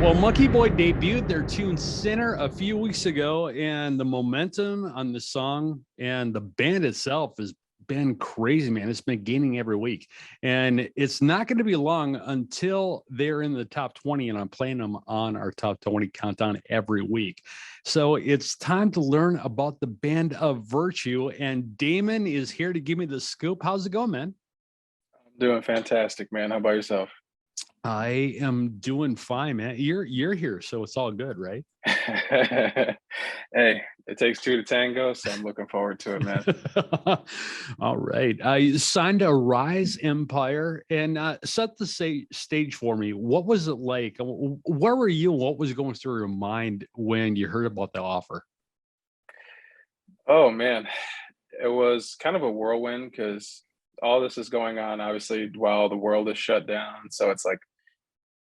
Well, Monkey Boy debuted their tune Sinner a few weeks ago, and the momentum on the song and the band itself has been crazy, man. It's been gaining every week. And it's not going to be long until they're in the top 20, and I'm playing them on our top 20 countdown every week. So it's time to learn about the Band of Virtue, and Damon is here to give me the scoop. How's it going, man? I'm doing fantastic, man. How about yourself? I am doing fine, man. You're here, so it's all good, right? Hey, it takes two to tango, so I'm looking forward to it, man. All right. I signed a Rise Empire and set the stage for me. What was it like? Where were you? What was going through your mind when you heard about the offer? Oh man, it was kind of a whirlwind because all this is going on obviously while the world is shut down. So it's like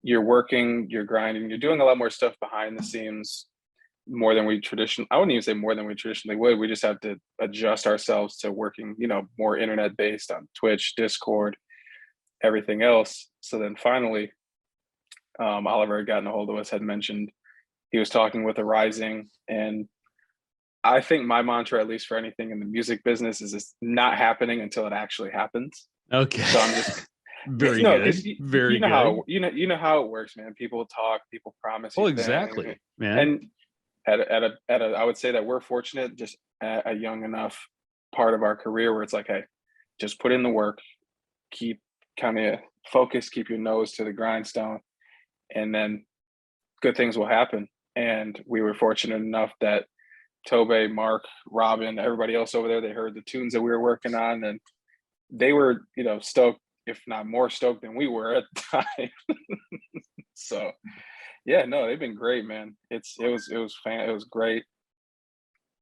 you're working, you're grinding, you're doing a lot more stuff behind the scenes more than we traditionally. I wouldn't even say more than we traditionally would. We just have to adjust ourselves to working, more internet based on Twitch, Discord, everything else. So then finally, Oliver had gotten a hold of us, had mentioned he was talking with a Rising, and I think my mantra, at least for anything in the music business, is it's not happening until it actually happens. Okay. So I'm just Very no, because good. Very you know how good. you know how it works, man. People talk, people promise Oh, you things, exactly, man. and I would say that we're fortunate just at a young enough part of our career where it's like, hey, just put in the work, keep kind of focus, keep your nose to the grindstone, and then good things will happen. And we were fortunate enough that Tobe, Mark, Robin, everybody else over there, they heard the tunes that we were working on, and they were, stoked, if not more stoked than we were at the time. So yeah, no, they've been great, man. It was great.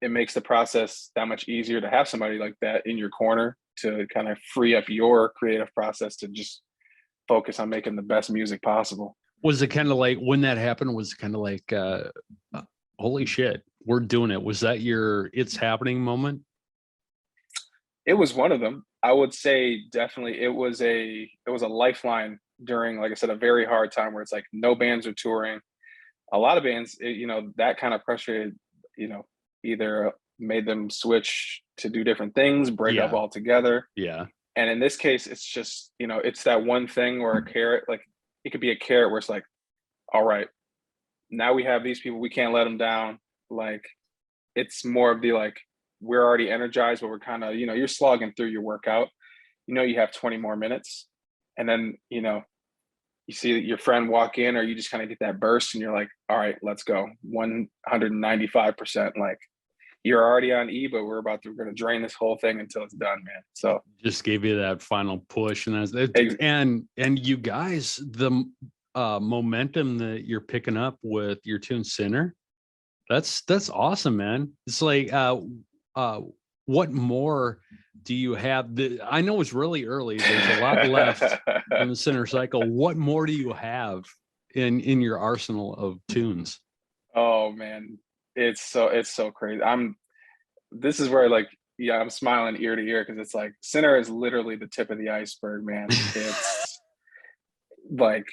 It makes the process that much easier to have somebody like that in your corner to kind of free up your creative process to just focus on making the best music possible. Was it kind of like when that happened? Was it kind of like, holy shit, we're doing it? Was that your it's happening moment? It was one of them. I would say definitely it was a lifeline during, like I said, a very hard time where it's like no bands are touring. A lot of bands, that kind of pressure, you know, either made them switch to do different things, break up Yeah. altogether. Yeah. And in this case, it's just, it's that one thing where a carrot, like it could be a carrot where it's like, all right, now we have these people, we can't let them down. Like it's more of the like, we're already energized, but we're kind of, you're slogging through your workout. You have 20 more minutes. And then, you see your friend walk in, or you just kind of get that burst and you're like, all right, let's go. 195%. Like you're already on E, but we're going to drain this whole thing until it's done, man. So Just gave you that final push, and that's it. ex- And you guys, the momentum that you're picking up with your tune Sinner, that's awesome, man. It's like uh what more do you have? I know it's really early. There's a lot left in the Sinner cycle. What more do you have in your arsenal of tunes? oh man, it's so crazy. This is where like, yeah, I'm smiling ear to ear because it's like Sinner is literally the tip of the iceberg, man. It's like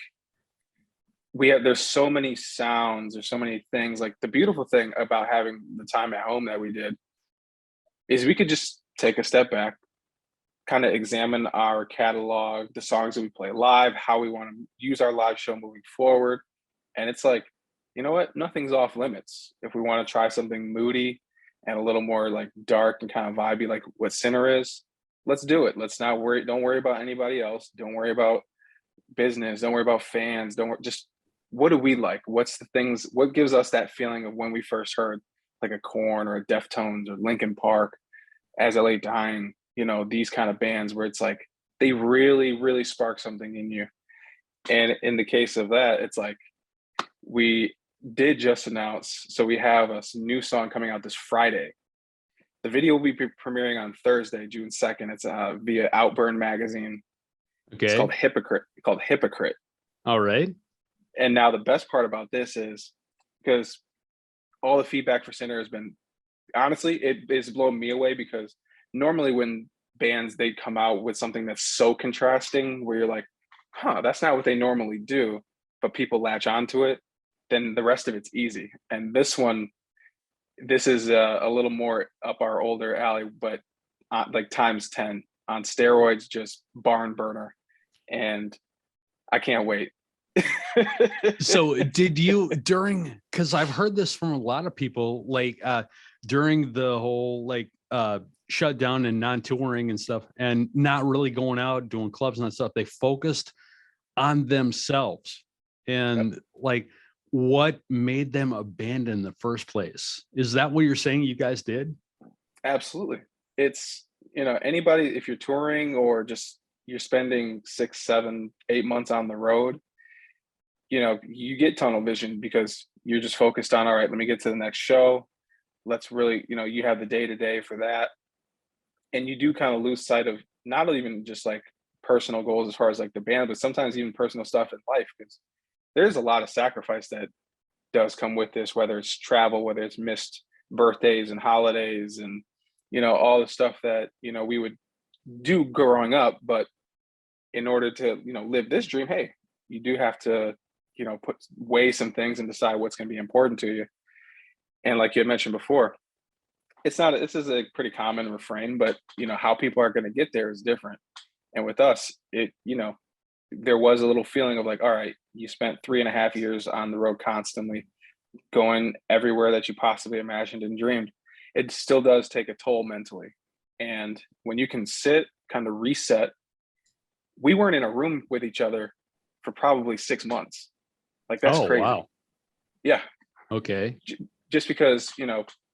there's so many sounds, there's so many things. Like the beautiful thing about having the time at home that we did is we could just take a step back, kind of examine our catalog, the songs that we play live, how we want to use our live show moving forward. And it's like, you know what? Nothing's off limits. If we want to try something moody and a little more like dark and kind of vibey, like what Sinner is, let's do it. Let's not worry. Don't worry about anybody else. Don't worry about business. Don't worry about fans. Don't worry. Just what do we like? What's the things? What gives us that feeling of when we first heard like a Korn or a Deftones or Linkin Park, As I Lay Dying, these kind of bands where it's like they really, really spark something in you. And in the case of that, it's like we did just announce, so we have a new song coming out this Friday. The video will be premiering on Thursday, June 2nd. It's via Outburn Magazine. It's Okay. called Hypocrite. Called Hypocrite. All right. And now the best part about this is because all the feedback for Sinner has been, honestly, it is blowing me away because normally when bands they come out with something that's so contrasting where you're like, huh, that's not what they normally do, but people latch onto it. then the rest of it's easy. And this is a little more up our older alley, but like times 10 on steroids, just barn burner. And I can't wait. So did you because I've heard this from a lot of people, like during the whole like shutdown and non-touring and stuff, and not really going out doing clubs and that stuff, they focused on themselves. And Yep. like, what made them abandon the first place? Is that what you're saying you guys did? Absolutely. It's, anybody, if you're touring or just you're spending 6, 7, 8 months on the road, you get tunnel vision because you're just focused on, all right, let me get to the next show. Let's really, you have the day to day for that. And you do kind of lose sight of not even just like personal goals as far as like the band, but sometimes even personal stuff in life, because there's a lot of sacrifice that does come with this, whether it's travel, whether it's missed birthdays and holidays and, all the stuff that, we would do growing up. But in order to, live this dream, hey, you do have to, weigh some things and decide what's going to be important to you. And like you had mentioned before, this is a pretty common refrain, but how people are going to get there is different. And with us, there was a little feeling of like, all right, you spent 3.5 years on the road constantly, going everywhere that you possibly imagined and dreamed. It still does take a toll mentally. And when you can sit, kind of reset, we weren't in a room with each other for probably 6 months. Like, that's crazy. Wow. Yeah. Okay. Just because,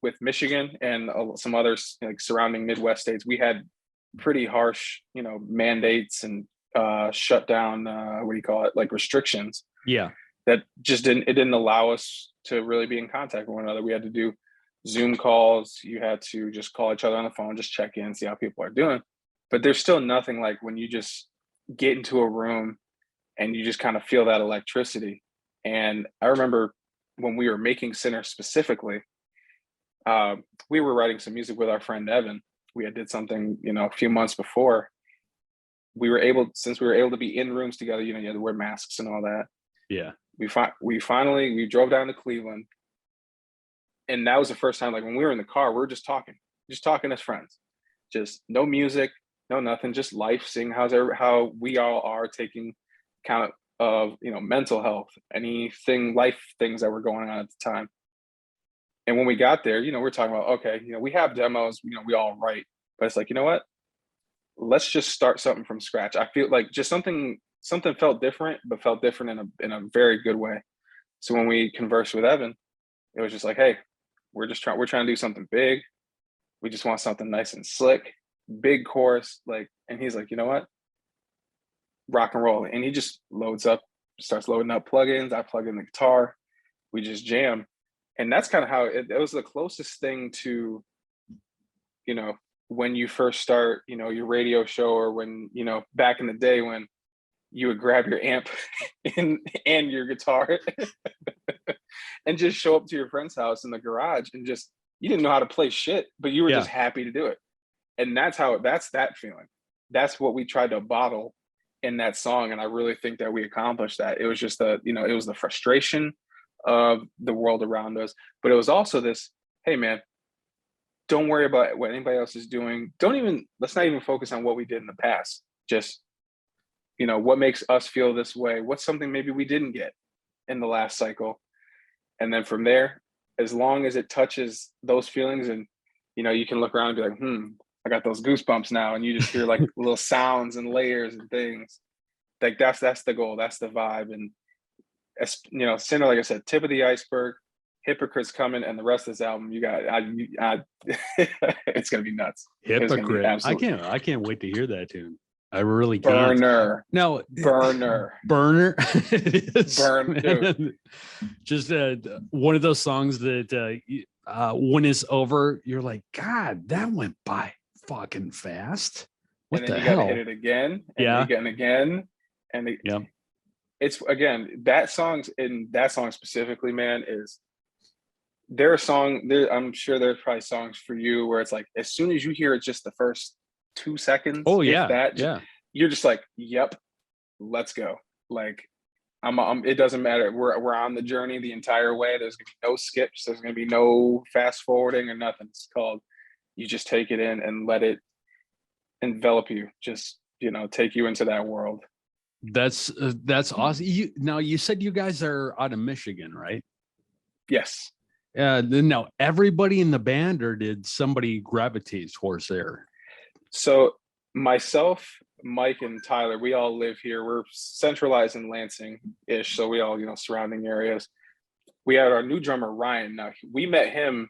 with Michigan and some other like surrounding Midwest states, we had pretty harsh, mandates and shut down, like restrictions. Yeah. That just didn't allow us to really be in contact with one another. We had to do Zoom calls. You had to just call each other on the phone, just check in, see how people are doing. But there's still nothing like when you just get into a room and you just kind of feel that electricity. And I remember when we were making Sinner specifically, we were writing some music with our friend Evan. We had did something, a few months before. Since we were able to be in rooms together, you had to wear masks and all that. Yeah. We finally drove down to Cleveland. And that was the first time, like when we were in the car, we were just talking as friends, just no music, no nothing, just life, seeing how we all are taking account of, mental health, life things that were going on at the time. And when we got there, we're talking about, okay, we have demos, we all write, but it's like, you know what? Let's just start something from scratch. I feel like just something felt different, but felt different in a very good way. So when we conversed with Evan, it was just like, hey, we're trying to do something big. We just want something nice and slick, big chorus, like, and he's like, you know what? Rock and roll. And he just starts loading up plugins. I plug in the guitar. We just jam. And that's kind of how it was the closest thing to, when you first start, your radio show, or when, back in the day when you would grab your amp and your guitar and just show up to your friend's house in the garage and just, you didn't know how to play shit, but you were just happy to do it. And that's that feeling. That's what we tried to bottle in that song. And I really think that we accomplished that. It was just it was the frustration of the world around us, but it was also this, hey man, don't worry about what anybody else is doing. Let's not even focus on what we did in the past. Just, what makes us feel this way? What's something maybe we didn't get in the last cycle? And then from there, as long as it touches those feelings and, you can look around and be like, I got those goosebumps now. And you just hear like little sounds and layers and things. Like that's the goal. That's the vibe. And, Sinner, like I said, tip of the iceberg. Hypocrite's coming, and the rest of this album, you got, it's gonna be nuts. Hypocrite. I can't wait to hear that tune. I really can't. Burner. No, burner. Just one of those songs that when it's over, you're like, God, that went by fucking fast. What and then the you hell? gotta hit it again, and again, and it's again that song specifically, man, is. I'm sure there's probably songs for you where it's like, as soon as you hear it, just the first 2 seconds, oh yeah, you're just like, yep, let's go. Like, It doesn't matter. We're on the journey the entire way. There's gonna be no skips. There's gonna be no fast forwarding or nothing. It's called, you just take it in and let it envelop you. Just, take you into that world. That's awesome. You said you guys are out of Michigan, right? Yes. Now everybody in the band, or did somebody gravitate towards there? So myself, Mike, and Tyler, we all live here. We're centralized in Lansing-ish, so we all, surrounding areas. We had our new drummer, Ryan. Now, we met him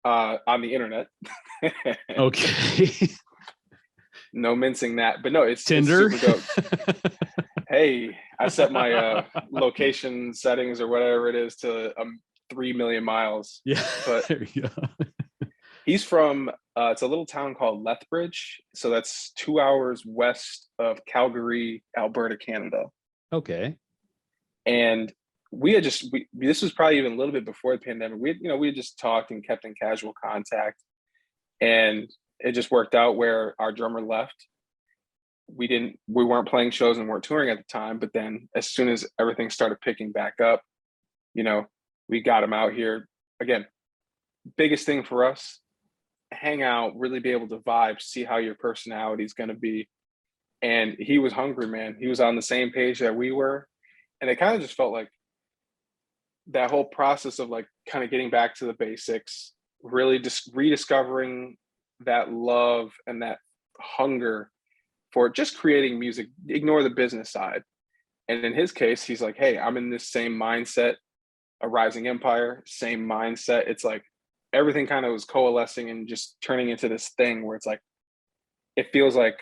on the internet. Okay. No mincing that, but no, it's Tinder. It's super dope. Hey, I set my location settings or whatever it is to 3 million miles. Yeah, but there you go. He's from it's a little town called Lethbridge, so that's 2 hours west of Calgary, Alberta, Canada. Okay. And we had this was probably even a little bit before the pandemic. We had just talked and kept in casual contact, and it just worked out where our drummer left. We weren't playing shows and weren't touring at the time, but then as soon as everything started picking back up, we got him out here again. Biggest thing for us, hang out, really be able to vibe, see how your personality is going to be. And he was hungry, man. He was on the same page that we were. And it kind of just felt like that whole process of like kind of getting back to the basics, really just rediscovering that love and that hunger for just creating music, ignore the business side. And in his case, he's like, hey, I'm in this same mindset, a rising empire, same mindset. It's like everything kind of was coalescing and just turning into this thing where it's like, it feels like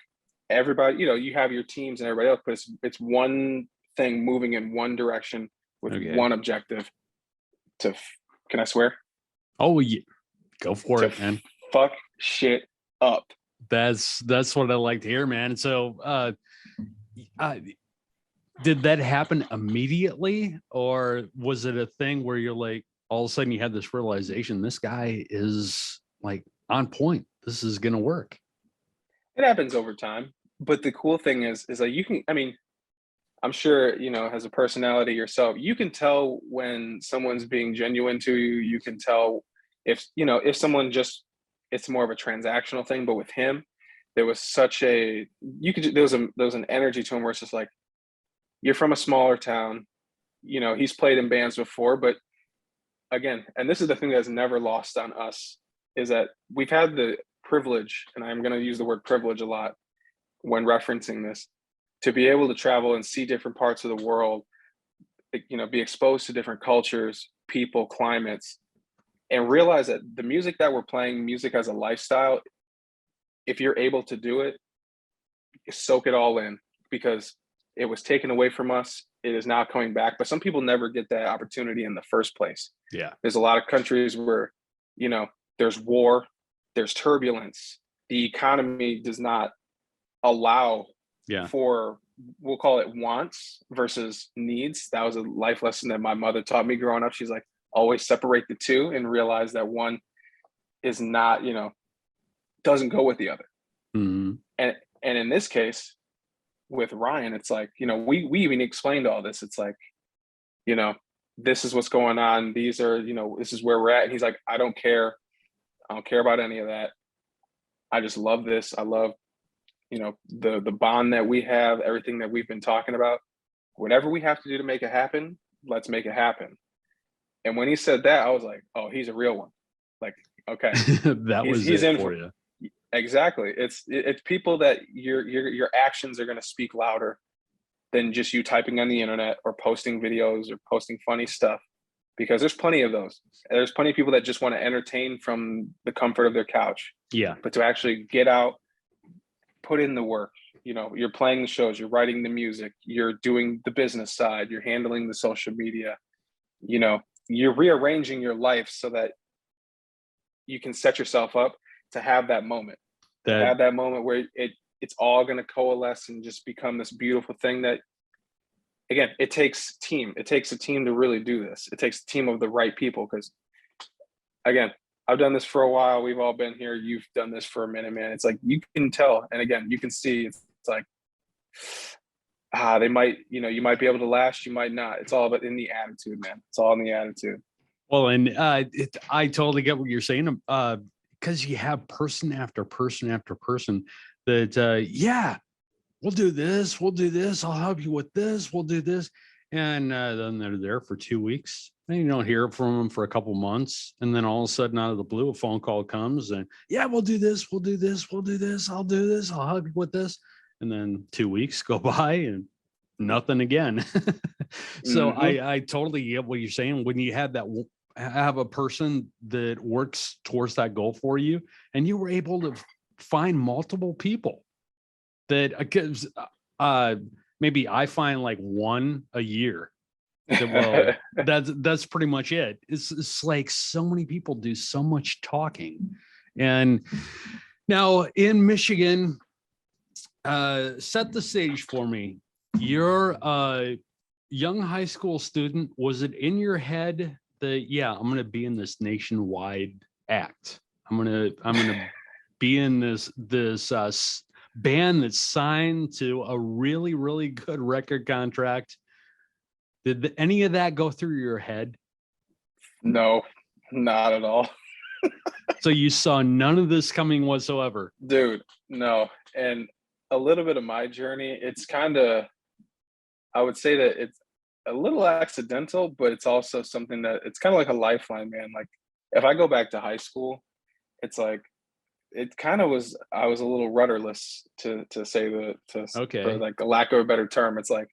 everybody, you have your teams and everybody else, but it's one thing moving in one direction with one objective can I swear? Oh, yeah. Go for it, man. Fuck shit up. That's what I like to hear, man. So, did that happen immediately, or was it a thing where you're like, all of a sudden you had this realization, this guy is like on point, this is going to work? It happens over time. But the cool thing is like I'm sure, as a personality yourself, you can tell when someone's being genuine to you. You can tell if someone it's more of a transactional thing. But with him, there was there was an energy to him where it's just like, you're from a smaller town, he's played in bands before, but again, and this is the thing that's never lost on us, is that we've had the privilege, and I'm going to use the word privilege a lot when referencing this, to be able to travel and see different parts of the world, be exposed to different cultures, people, climates, and realize that the music that we're playing, music as a lifestyle, if you're able to do it, soak it all in, because it was taken away from us. It is now coming back, but some people never get that opportunity in the first place. Yeah. There's a lot of countries where, there's war, there's turbulence. The economy does not allow for, we'll call it wants versus needs. That was a life lesson that my mother taught me growing up. She's like, always separate the two and realize that one is not, doesn't go with the other. Mm-hmm. And in this case, with Ryan, it's like, we even explained all this. It's like, this is what's going on. These are, this is where we're at. And he's like, I don't care. I don't care about any of that. I just love this. I love, the bond that we have, everything that we've been talking about. Whatever we have to do to make it happen, let's make it happen. And when he said that, I was like, oh, he's a real one. Like, okay. he's in for you. Exactly. It's people that your actions are going to speak louder than just you typing on the internet or posting videos or posting funny stuff, because there's plenty of those. There's plenty of people that just want to entertain from the comfort of their couch. Yeah. But to actually get out, put in the work, you're playing the shows, you're writing the music, you're doing the business side, you're handling the social media, you're rearranging your life so that you can set yourself up to have that moment, where it's all going to coalesce and just become this beautiful thing that, again, it takes a team to really do this. It takes a team of the right people, because again, I've done this for a while. We've all been here. You've done this for a minute, man. It's like, you can tell. And again, you can see it's like, they might, you might be able to last, you might not. It's all about in the attitude, man. It's all in the attitude. Well, and I totally get what you're saying. Because you have person after person after person that, yeah, we'll do this. We'll do this. I'll help you with this. We'll do this. And then they're there for 2 weeks. And you don't hear from them for a couple months. And then all of a sudden, out of the blue, a phone call comes and, yeah, we'll do this. We'll do this. We'll do this. I'll do this. I'll help you with this. And then 2 weeks go by and nothing again. So Mm-hmm. I totally get what you're saying. When you have a person that works towards that goal for you, and you were able to find multiple people that, because maybe I find like one a year. Well, that's pretty much it. It's like so many people do so much talking. And now in Michigan, set the stage for me. You're a young high school student. Was it in your head that, yeah, I'm going to be in this nationwide act? I'm going to be in this band that's signed to a really, really good record contract. Did any of that go through your head? No, not at all. So you saw none of this coming whatsoever? Dude, no. And a little bit of my journey, it's kind of, I would say that it's a little accidental, but it's also something that it's kind of like a lifeline, man. Like if I go back to high school, it's like it kind of was, I was a little rudderless to say for Okay. like a lack of a better term. It's like,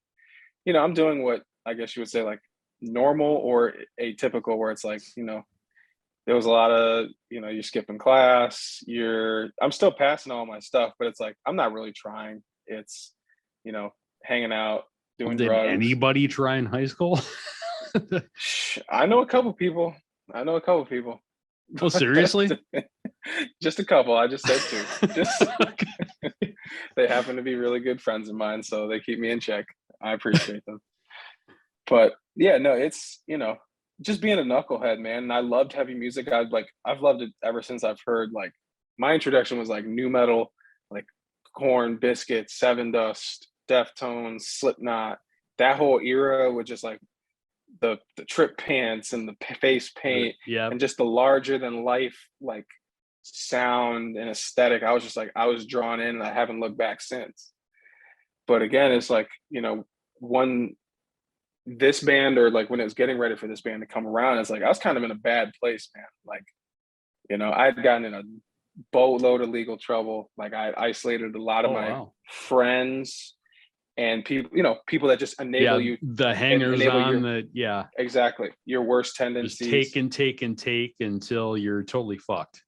I'm doing what I guess you would say like normal or atypical, where it's like, there was a lot of, you're skipping class, I'm still passing all my stuff, but it's like, I'm not really trying. It's, hanging out, doing Did drugs. anybody try in high school? I know a couple people. I know a couple people. Oh, seriously? Just a couple. I just said two. Just they happen to be really good friends of mine, so they keep me in check. I appreciate them. But yeah, no, it's just being a knucklehead, man. And I loved heavy music. I've loved it ever since I've heard like my introduction was like new metal, like Corn, Biscuit, Seven Dust, Deftones, Slipknot. That whole era with just like the trip pants and the face paint Yeah. and just the larger than life like sound and aesthetic. I was just like, I was drawn in and I haven't looked back since. But again, it's like, one this band, or like when it was getting ready for this band to come around, it's like I was kind of in a bad place, man. Like, I'd gotten in a boatload of legal trouble. Like I isolated a lot of my friends and people that just enable you, the hangers on that. Yeah, exactly. Your worst tendencies. Just take until you're totally fucked.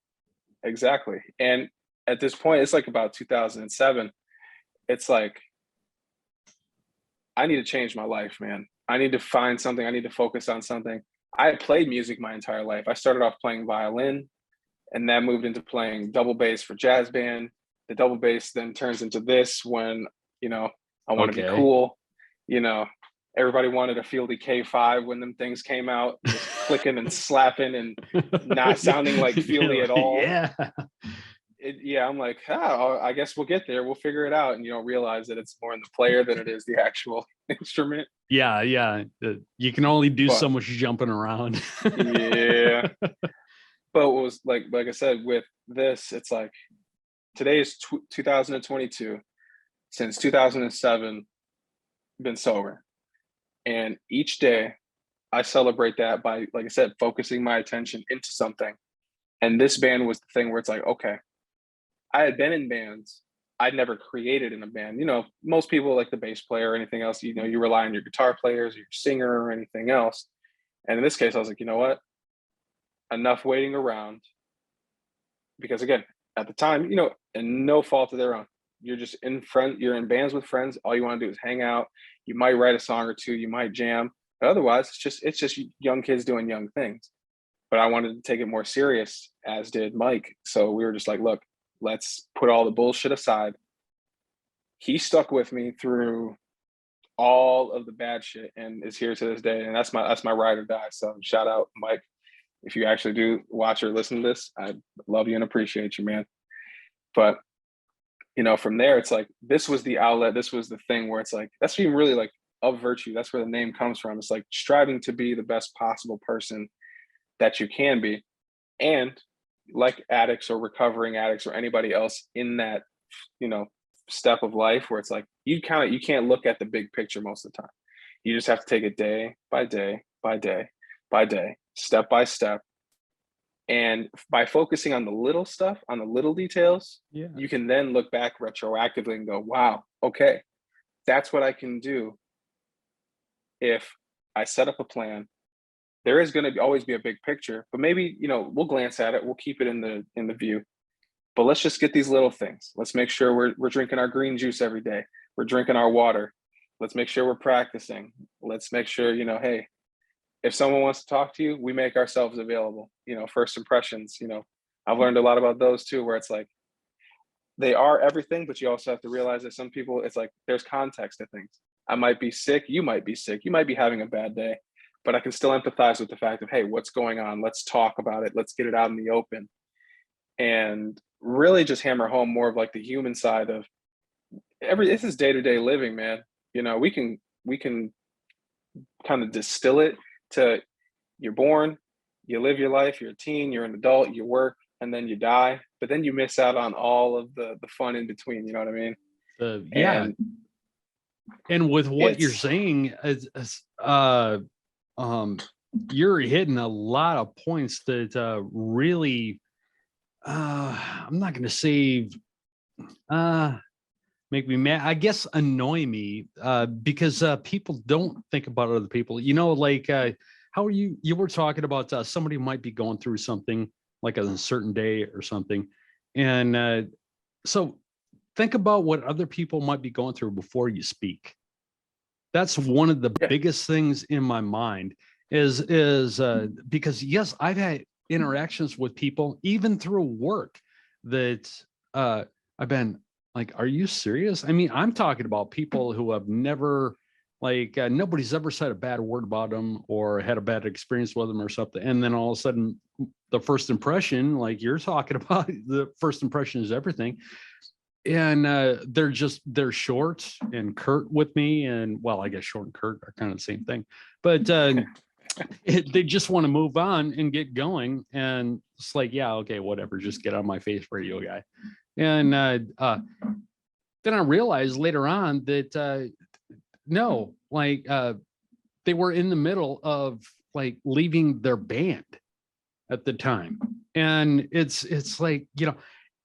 Exactly. And at this point, it's like about 2007. It's like, I need to change my life, man. I need to find something. I need to focus on something. I had played music my entire life. I started off playing violin and then moved into playing double bass for jazz band. The double bass then turns into this when, I want to be cool. Everybody wanted a Fieldy K5 when them things came out, just clicking and slapping and not sounding like Fieldy at all. Yeah. I'm like, I guess we'll get there. We'll figure it out. And you don't realize that it's more in the player than it is the actual instrument. Yeah. You can only do so much jumping around. Yeah. But it was like I said, with this, it's like today is 2022. Since 2007, been sober. And each day I celebrate that by, like I said, focusing my attention into something. And this band was the thing where it's like, okay, I had been in bands. I'd never created in a band. Most people like the bass player or anything else, you rely on your guitar players or your singer or anything else. And in this case, I was like, you know what? Enough waiting around. Because again, at the time, and no fault of their own, you're just you're in bands with friends. All you want to do is hang out. You might write a song or two, you might jam. But otherwise, it's just young kids doing young things. But I wanted to take it more serious, as did Mike. So we were just like, look, let's put all the bullshit aside. He stuck with me through all of the bad shit and is here to this day. And that's my ride or die. So shout out, Mike. If you actually do watch or listen to this, I love you and appreciate you, man. But from there, it's like, this was the outlet. This was the thing where it's like, that's even really like of virtue. That's where the name comes from. It's like striving to be the best possible person that you can be. And like addicts or recovering addicts or anybody else in that, you know, step of life where it's like, you can't look at the big picture most of the time. You just have to take it day by day by day by day, step by step. And by focusing on the little stuff, on the little details, Yeah. you can then look back retroactively and go, wow, okay, that's what I can do if I set up a plan. There is going to always be a big picture, but maybe, we'll glance at it, we'll keep it in the view. But let's just get these little things. Let's make sure we're drinking our green juice every day. We're drinking our water. Let's make sure we're practicing. Let's make sure, hey, if someone wants to talk to you, we make ourselves available. First impressions, I've learned a lot about those too, where it's like they are everything, but you also have to realize that some people, it's like there's context to things. I might be sick, you might be sick, you might be having a bad day, but I can still empathize with the fact of, hey, what's going on? Let's talk about it. Let's get it out in the open. And really just hammer home more of like the human side of this is day-to-day living, man. We can kind of distill it to you're born, you live your life, you're a teen, you're an adult, you work, and then you die. But then you miss out on all of the fun in between. You know what I mean? Yeah. And with what you're it's saying, you're hitting a lot of points that really, I'm not going to say make me mad. I guess annoy me because people don't think about other people. How are you? You were talking about somebody might be going through something like a certain day or something, and so think about what other people might be going through before you speak. That's one of the Yeah. biggest things in my mind is because yes, I've had interactions with people even through work that I've been like, are you serious? I mean, I'm talking about people who have never nobody's ever said a bad word about them or had a bad experience with them or something. And then all of a sudden the first impression, like you're talking about, the first impression is everything. And they're short and curt with me, and well, I guess short and curt are kind of the same thing, but they just want to move on and get going, and it's like, yeah, okay, whatever, just get on my face, radio guy. And then I realized later on that no, they were in the middle of like leaving their band at the time, and it's like,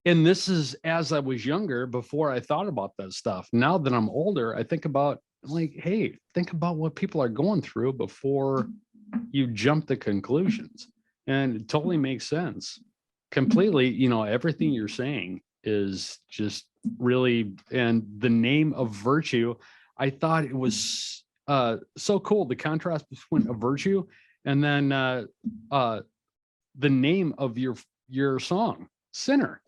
and this is as I was younger, before I thought about that stuff. Now that I'm older, I think about like, hey, think about what people are going through before you jump to conclusions. And it totally makes sense. Completely, everything you're saying is just really, and the name of virtue, I thought it was so cool. The contrast between a virtue and then the name of your song, Sinner.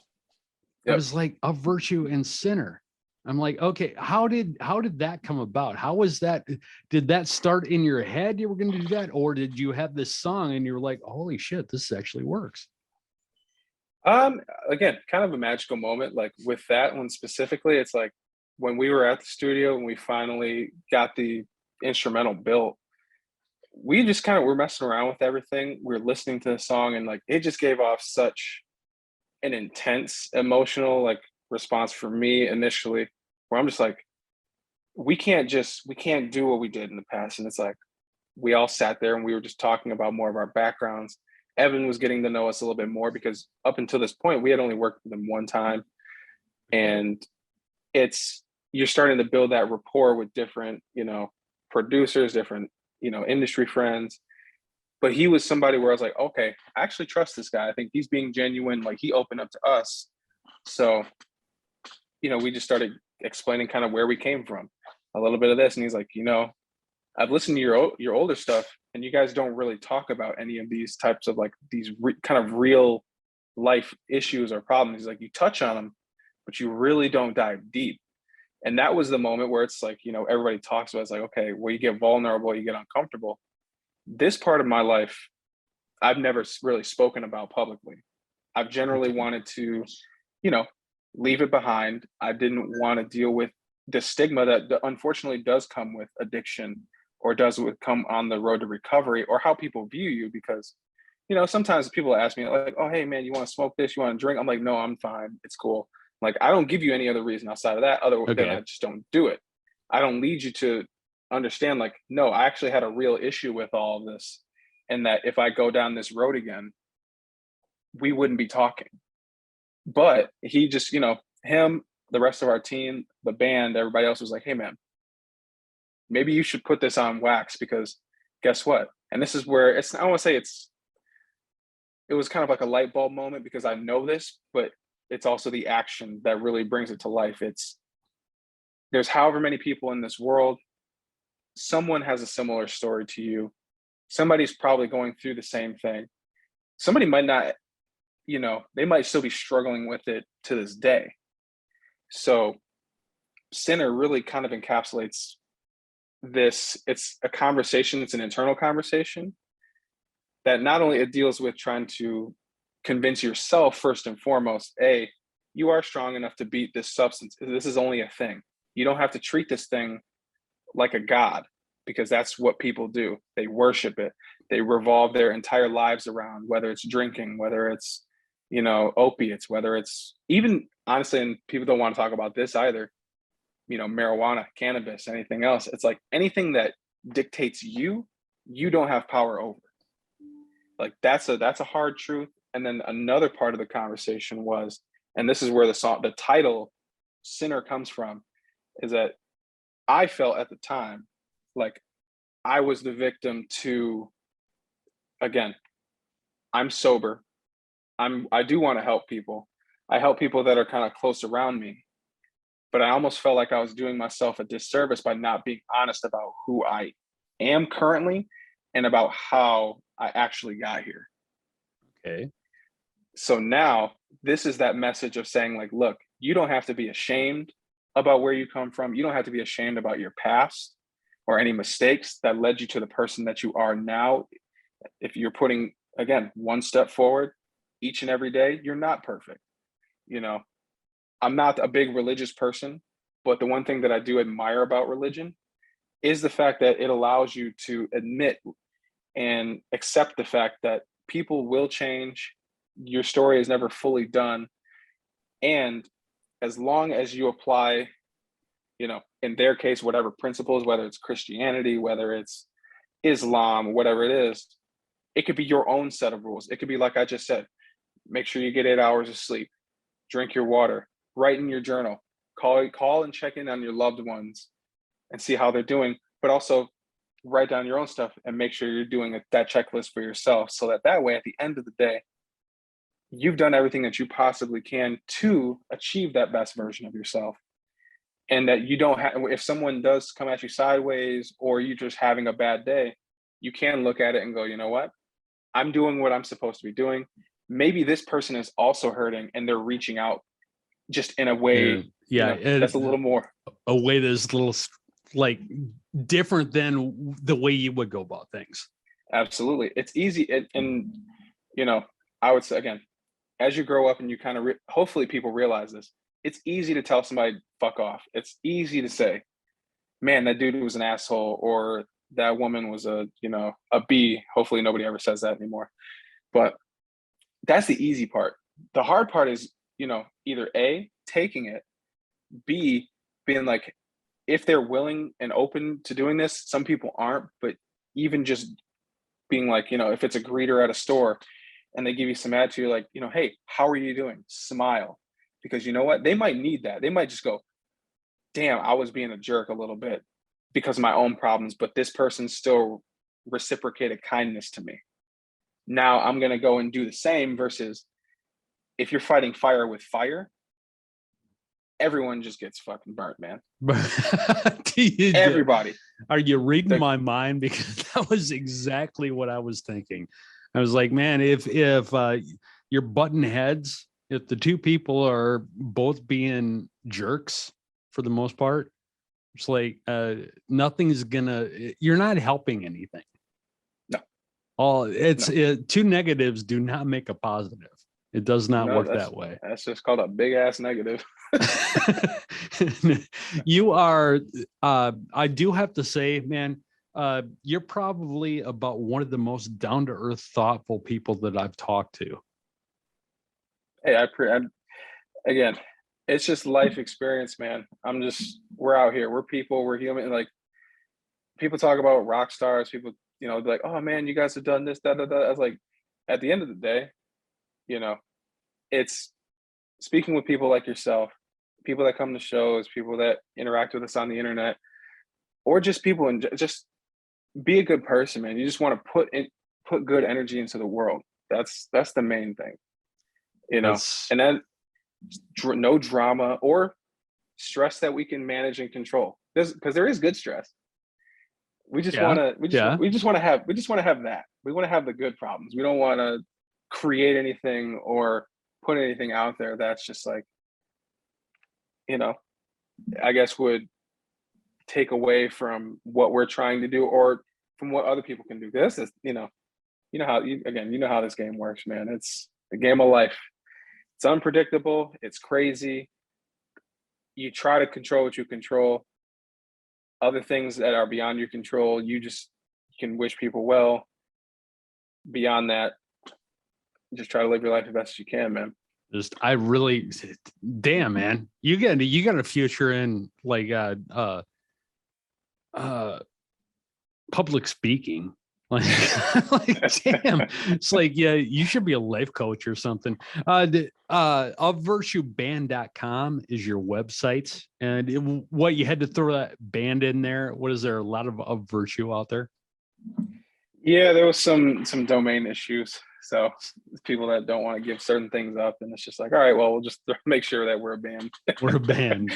Yep. I was like, a virtue and sinner. I'm like, okay, how did that come about? How was that? Did that start in your head? You were going to do that, or did you have this song and you were like, holy shit, this actually works? Again, kind of a magical moment. Like with that one specifically, it's like when we were at the studio and we finally got the instrumental built, we just kind of were messing around with everything. We were listening to the song and like it just gave off such an intense emotional like response for me initially, where I'm just like, we can't do what we did in the past. And it's like we all sat there and we were just talking about more of our backgrounds. Evan was getting to know us a little bit more because up until this point we had only worked with him one time. And you're starting to build that rapport with different producers, different industry friends. But he was somebody where I was like, okay, I actually trust this guy. I think he's being genuine. Like he opened up to us. So, we just started explaining kind of where we came from, a little bit of this. And he's like, I've listened to your older stuff and you guys don't really talk about any of these types of like these kind of real life issues or problems. He's like, you touch on them, but you really don't dive deep. And that was the moment where it's like, everybody talks about, it's like, okay, where you get vulnerable, you get uncomfortable. This part of my life, I've never really spoken about publicly. I've generally wanted to, leave it behind. I didn't want to deal with the stigma that unfortunately does come with addiction, or come on the road to recovery, or how people view you. Because, sometimes people ask me like, oh, hey man, you want to smoke this? You want to drink? I'm like, no, I'm fine. It's cool. Like, I don't give you any other reason outside of that other than I Okay. just don't do it. I don't lead you to understand, like, no, I actually had a real issue with all of this. And that if I go down this road again, we wouldn't be talking. But he just, him, the rest of our team, the band, everybody else was like, hey man, maybe you should put this on wax, because guess what? And this is where I don't want to say it was kind of like a light bulb moment, because I know this, but it's also the action that really brings it to life. There's however many people in this world, someone has a similar story to you. Somebody's probably going through the same thing. Somebody might not, they might still be struggling with it to this day. So Sinner really kind of encapsulates this. It's a conversation, it's an internal conversation that not only it deals with trying to convince yourself first and foremost, you are strong enough to beat this substance. This is only a thing. You don't have to treat this thing like a god, because that's what people do. They worship it. They revolve their entire lives around, whether it's drinking, whether it's, opiates, whether it's even, honestly, and people don't want to talk about this either, marijuana, cannabis, anything else. It's like anything that dictates you don't have power over. Like that's a hard truth. And then another part of the conversation was, and this is where the title Sinner comes from, is that I felt at the time like I was the victim to, again, I'm sober. I do want to help people. I help people that are kind of close around me, but I almost felt like I was doing myself a disservice by not being honest about who I am currently and about how I actually got here. Okay. So now this is that message of saying, like, look, you don't have to be ashamed about where you come from. You don't have to be ashamed about your past or any mistakes that led you to the person that you are now. If you're putting, again, one step forward each and every day, you're not perfect. I'm not a big religious person, but the one thing that I do admire about religion is the fact that it allows you to admit and accept the fact that people will change. Your story is never fully done. And as long as you apply, in their case, whatever principles, whether it's Christianity, whether it's Islam, whatever it is, it could be your own set of rules. It could be, like I just said, make sure you get 8 hours of sleep, drink your water, write in your journal, call and check in on your loved ones and see how they're doing, but also write down your own stuff and make sure you're doing that checklist for yourself, so that way, at the end of the day, you've done everything that you possibly can to achieve that best version of yourself. And that you don't have, if someone does come at you sideways or you're just having a bad day, you can look at it and go, you know what? I'm doing what I'm supposed to be doing. Maybe this person is also hurting and they're reaching out just in a way, that's a little more. A way that's a little like different than the way you would go about things. Absolutely. It's easy. And I would say, again, as you grow up and you kind of, hopefully people realize this, it's easy to tell somebody, fuck off. It's easy to say, man, that dude was an asshole, or that woman was a B. Hopefully nobody ever says that anymore. But that's the easy part. The hard part is, either A, taking it, B, being like, if they're willing and open to doing this, some people aren't, but even just being like, if it's a greeter at a store and they give you some attitude, like, hey, how are you doing? Smile. Because you know what? They might need that. They might just go, damn, I was being a jerk a little bit because of my own problems, but this person still reciprocated kindness to me. Now I'm going to go and do the same, versus if you're fighting fire with fire, everyone just gets fucking burnt, man. Everybody. Are you reading my mind? Because that was exactly what I was thinking. I was like, man, if you're butting heads, if the two people are both being jerks for the most part, it's like you're not helping anything. No. Two negatives do not make a positive. It does not No, work that way. that's just called a big ass negative. You are, I do have to say, man, you're probably about one of the most down to earth, thoughtful people that I've talked to. Hey, again, it's just life experience, man. We're out here. We're people. We're human. Like, people talk about rock stars. People, like, oh man, you guys have done this, da da da. I was like, at the end of the day, you know, it's speaking with people like yourself, people that come to shows, people that interact with us on the internet, or just people and just be a good person, man. You just want to put good energy into the world. That's the main thing, That's And then no drama or stress that we can manage and control. Because there is good stress. We just yeah, want to yeah. we just want to have that. We want to have the good problems. We don't want to create anything or put anything out there that's just like, I guess would take away from what we're trying to do or from what other people can do. This is, you know how this game works, man. It's the game of life. It's unpredictable. It's crazy. You try to control what you control. Other things that are beyond your control, you can wish people well. Beyond that, just try to live your life the best as you can, man. I really, damn, man, you got a future in like public speaking. Like, damn, it's like, yeah, you should be a life coach or something. Ofvirtueband.com is your website, and what you had to throw that band in there. What is there a lot of virtue out there? Yeah, there was some domain issues. So people that don't want to give certain things up, and it's just like, all right, well, we'll just make sure that we're a band. We're a band.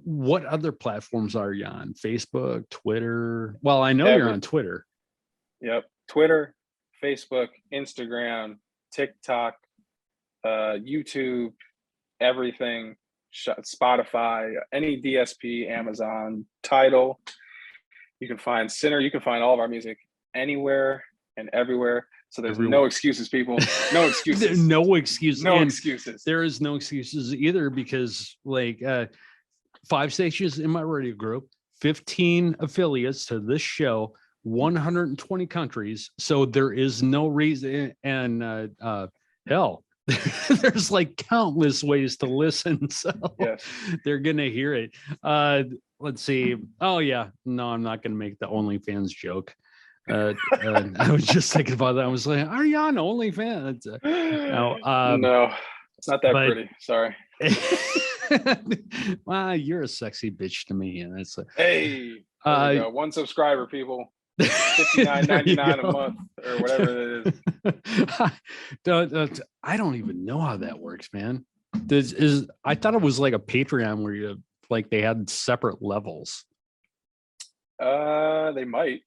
What other platforms are you on? Facebook, Twitter? Well, I know you're on Twitter. Yep. Twitter, Facebook, Instagram, TikTok, YouTube, everything, Spotify, any DSP, Amazon, Tidal. You can find Sinner. You can find all of our music anywhere and everywhere. So there's no excuses, people. No excuses. No excuses. No excuses. There is no excuses either, because like 5 stations in my radio group, 15 affiliates to this show, 120 countries. So there is no reason. And hell, there's like countless ways to listen. So yes, they're going to hear it. Let's see. Oh, yeah. No, I'm not going to make the OnlyFans joke. I was just thinking about that. I was like, are you on OnlyFans? No, it's not that pretty. Sorry. Well, you're a sexy bitch to me. And it's like, hey, there we go. 1 subscriber, people. $59.99 a month or whatever it is. I don't even know how that works, man. I thought it was like a Patreon where you like they had separate levels. They might.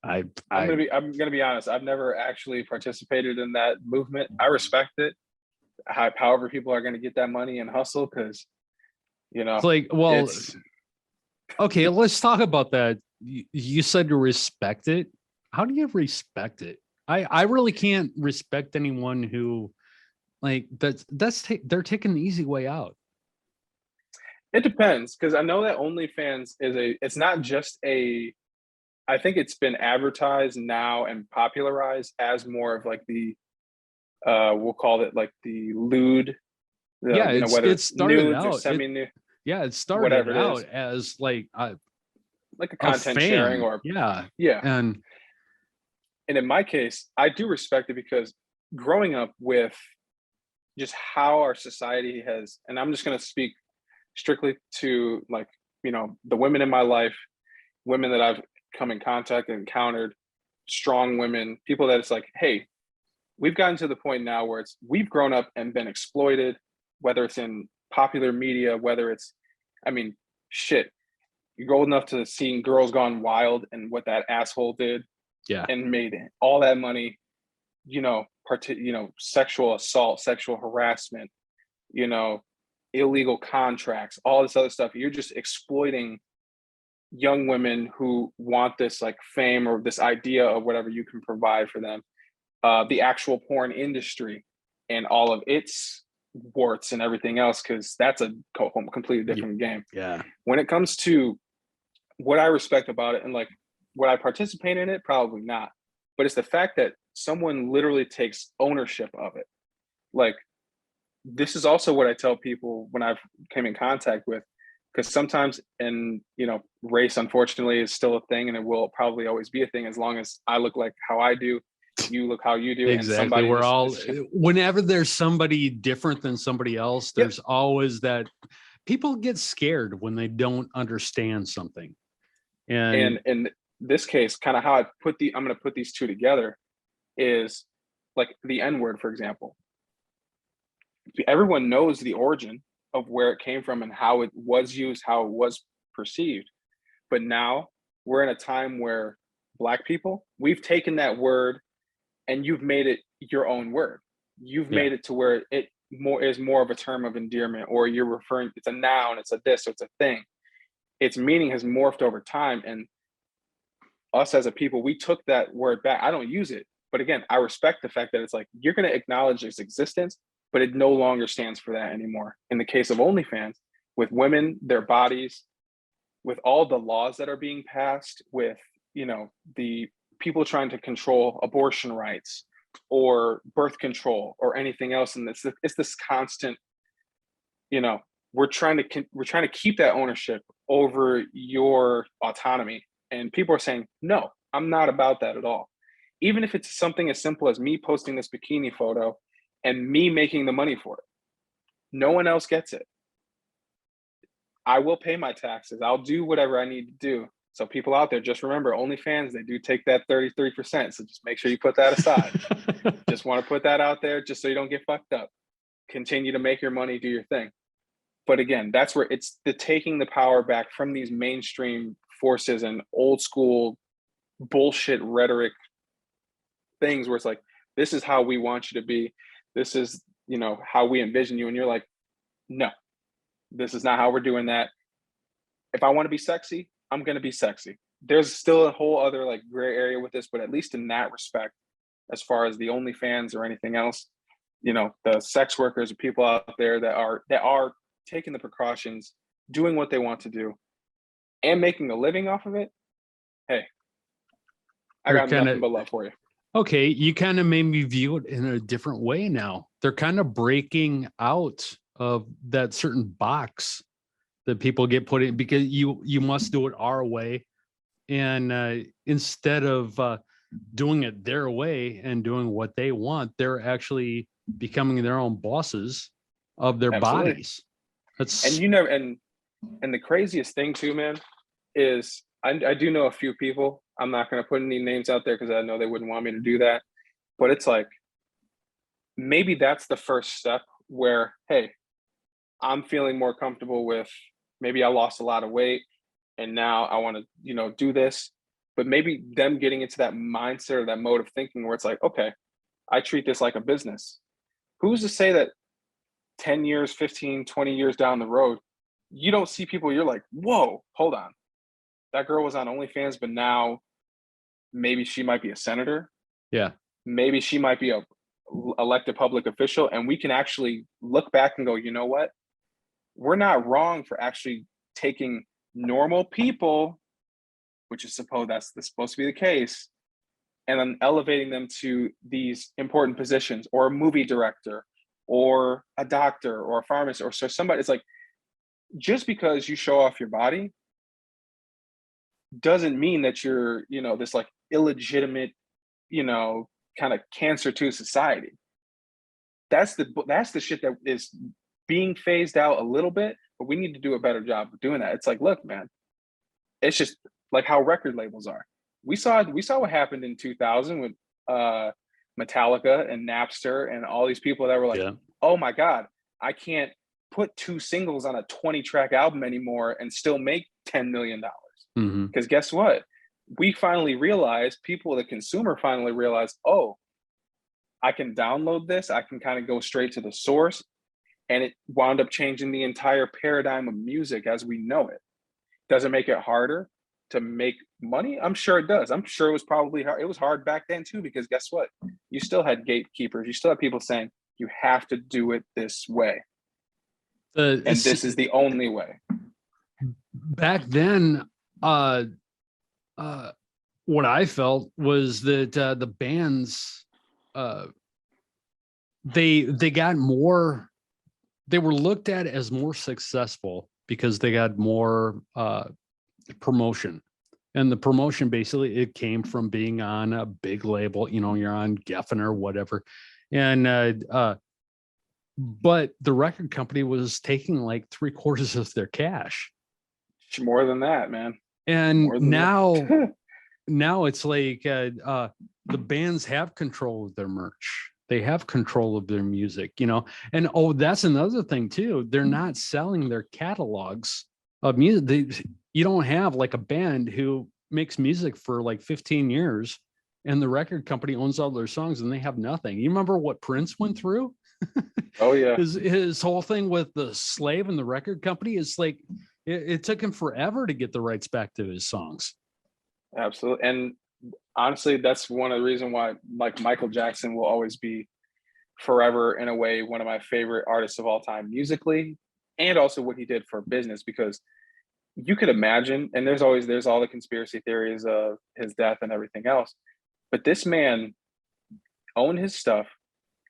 I'm gonna be honest. I've never actually participated in that movement. I respect it. However, people are gonna get that money and hustle, because it's like, well, okay, let's talk about that. You said to respect it. How do you respect it? I really can't respect anyone who like they're taking the easy way out. It depends, because I know that OnlyFans it's not just I think it's been advertised now and popularized as more of like the we'll call it like the lewd. Whether it's started nudes out or semi-nude. It started out as like a content sharing or yeah. And in my case, I do respect it, because growing up with just how our society has, and I'm just going to speak strictly to like, the women in my life, women that I've come in contact and encountered, strong women, people that it's like, hey, we've gotten to the point now where we've grown up and been exploited, whether it's in popular media, whether it's, shit, you're old enough to seeing Girls Gone Wild and what that asshole did, and made all that money, sexual assault, sexual harassment, illegal contracts, all this other stuff. You're just exploiting young women who want this like fame or this idea of whatever you can provide for them. The actual porn industry, and all of its warts and everything else, because that's a completely different game. Yeah. When it comes to what I respect about it, and like, would I participate in it? Probably not. But it's the fact that someone literally takes ownership of it. Like, this is also what I tell people when I've came in contact with, because sometimes, and race unfortunately is still a thing, and it will probably always be a thing as long as I look like how I do, you look how you do, and Exactly. somebody We're just all, whenever there's somebody different than somebody else, there's always that people get scared when they don't understand something. And in this case, kind of how I'm going to put these two together is like the N word, for example. Everyone knows the origin of where it came from and how it was used, how it was perceived. But now we're in a time where Black people, we've taken that word and you've made it your own word. You've made it to where it is more of a term of endearment, or you're referring, it's a noun, it's a this, so it's a thing. Its meaning has morphed over time. And us as a people, we took that word back. I don't use it. But again, I respect the fact that it's like, you're going to acknowledge its existence, but it no longer stands for that anymore. In the case of OnlyFans, with women, their bodies, with all the laws that are being passed, with, the people trying to control abortion rights or birth control or anything else. And it's this constant, we're trying to keep that ownership over your autonomy. And people are saying, no, I'm not about that at all. Even if it's something as simple as me posting this bikini photo and me making the money for it, no one else gets it. I will pay my taxes. I'll do whatever I need to do. So people out there, just remember, OnlyFans, they do take that 33%. So just make sure you put that aside. Just want to put that out there just so you don't get fucked up. Continue to make your money, do your thing. But again, that's where it's the taking the power back from these mainstream forces and old school bullshit rhetoric things where it's like, this is how we want you to be. This is, how we envision you. And you're like, no, this is not how we're doing that. If I want to be sexy, I'm going to be sexy. There's still a whole other like gray area with this, but at least in that respect, as far as the OnlyFans or anything else, the sex workers or people out there that are taking the precautions, doing what they want to do, and making a living off of it. Hey, I got nothing but love for you. Okay, you kind of made me view it in a different way now. They're kind of breaking out of that certain box that people get put in, because you must do it our way. And instead of doing it their way and doing what they want, they're actually becoming their own bosses of their bodies. And and the craziest thing too, man, is I do know a few people. I'm not going to put any names out there because I know they wouldn't want me to do that. But it's like, maybe that's the first step where, hey, I'm feeling more comfortable with, maybe I lost a lot of weight and now I want to, do this. But maybe them getting into that mindset or that mode of thinking where it's like, okay, I treat this like a business. Who's to say that 10 years, 15, 20 years down the road, you don't see people, you're like, whoa, hold on. That girl was on OnlyFans, but now maybe she might be a senator. Yeah. Maybe she might be a elected public official. And we can actually look back and go, you know what? We're not wrong for actually taking normal people, which is supposed to be the case, and then elevating them to these important positions, or a movie director, or a doctor, or a pharmacist, or so somebody. It's like, just because you show off your body doesn't mean that you're, this like illegitimate, kind of cancer to society. That's the shit that is being phased out a little bit, but we need to do a better job of doing that. It's like, look, man, it's just like how record labels are. We saw what happened in 2000 with Metallica and Napster and all these people that were like, oh my God, I can't put 2 singles on a 20-track album anymore and still make $10 million. Because guess what? We finally realized, the consumer finally realized, oh, I can download this. I can kind of go straight to the source. And it wound up changing the entire paradigm of music as we know it. Does it make it harder to make money? I'm sure it does. I'm sure it was probably hard. It was hard back then too, because guess what? You still had gatekeepers. You still had people saying, You have to do it this way. And this is the only way. Back then, what I felt was that the bands, they got more, they were looked at as more successful because they got more promotion. And the promotion, basically, it came from being on a big label. You know, you're on Geffen or whatever. And but the record company was taking like 3/4 of their cash. More than that, man. And now it's like the bands have control of their merch. They have control of their music, you know. And that's another thing too. They're not selling their catalogs of music. You don't have like a band who makes music for like 15 years and the record company owns all their songs and they have nothing. You remember what Prince went through? Oh yeah. His whole thing with the slave and the record company is like, it took him forever to get the rights back to his songs. Absolutely. And honestly, that's one of the reasons why like Michael Jackson will always be forever, in a way, one of my favorite artists of all time musically, and also what he did for business. Because you could imagine, and there's all the conspiracy theories of his death and everything else, but this man owned his stuff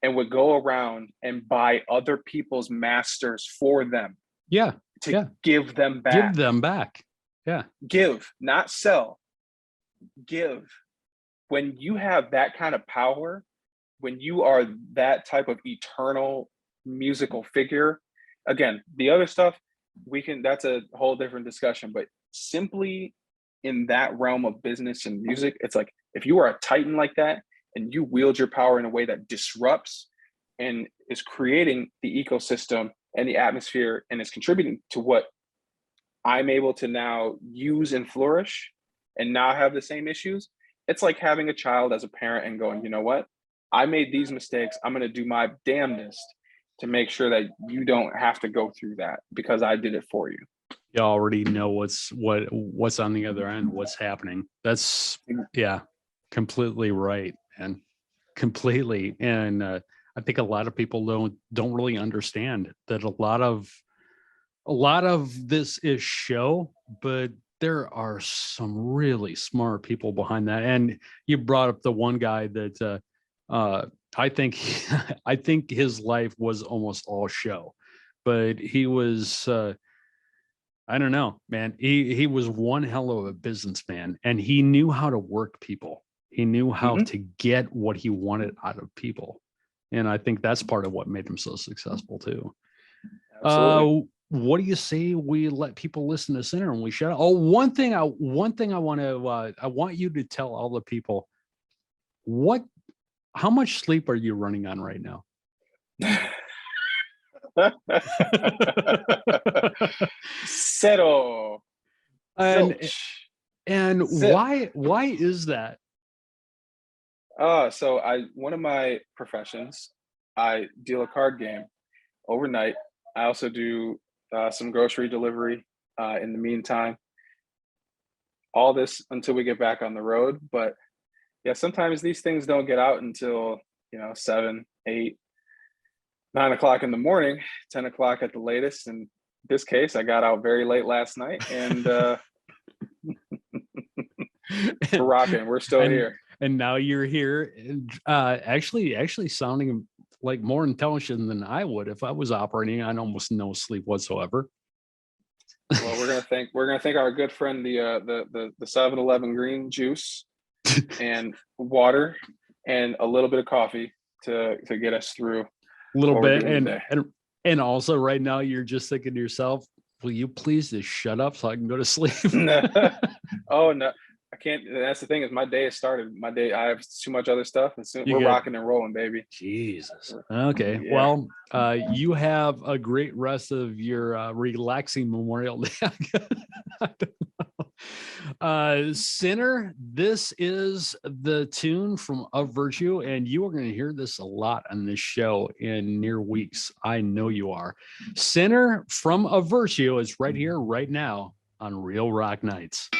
and would go around and buy other people's masters for them. Yeah. To give them back. Give them back. Yeah. Give, not sell. Give. When you have that kind of power, when you are that type of eternal musical figure, again, the other stuff, that's a whole different discussion, but simply in that realm of business and music, it's like, if you are a titan like that and you wield your power in a way that disrupts and is creating the ecosystem and the atmosphere and is contributing to what I'm able to now use and flourish and not have the same issues, it's like having a child as a parent and going, you know what? I made these mistakes. I'm going to do my damnedest to make sure that you don't have to go through that because I did it for you. You already know what's on the other end, what's happening. That's, yeah, completely right. And completely. And I think a lot of people don't really understand that a lot of this is show, but there are some really smart people behind that. And you brought up the one guy that I think his life was almost all show, but he was I don't know, man. He was one hell of a businessman, and he knew how to work people. He knew how to get what he wanted out of people. And I think that's part of what made him so successful too. Absolutely. What do you say we let people listen to Sinner and we shut up? Oh, one thing I want you to tell all the people, how much sleep are you running on right now? Zero. And why is that? So one of my professions, I deal a card game overnight. I also do some grocery delivery in the meantime. All this until we get back on the road. But yeah, sometimes these things don't get out until 7, 8, 9 o'clock in the morning, 10 o'clock at the latest. In this case, I got out very late last night, and we're rocking. We're still here. And now you're here, actually sounding like more intelligent than I would if I was operating on almost no sleep whatsoever. Well, we're gonna thank our good friend the 7-Eleven green juice and water and a little bit of coffee to get us through a little bit. And also right now you're just thinking to yourself, will you please just shut up so I can go to sleep? Oh no, I can't. That's the thing, is my day has started. I have too much other stuff, and we're rocking and rolling, baby. Jesus. Okay. Yeah. Well, you have a great rest of your relaxing Memorial Day. I don't know. Sinner, this is the tune from Of Virtue, and you are going to hear this a lot on this show in near weeks. I know you are. Sinner from Of Virtue is right here, right now on Real Rock Nights.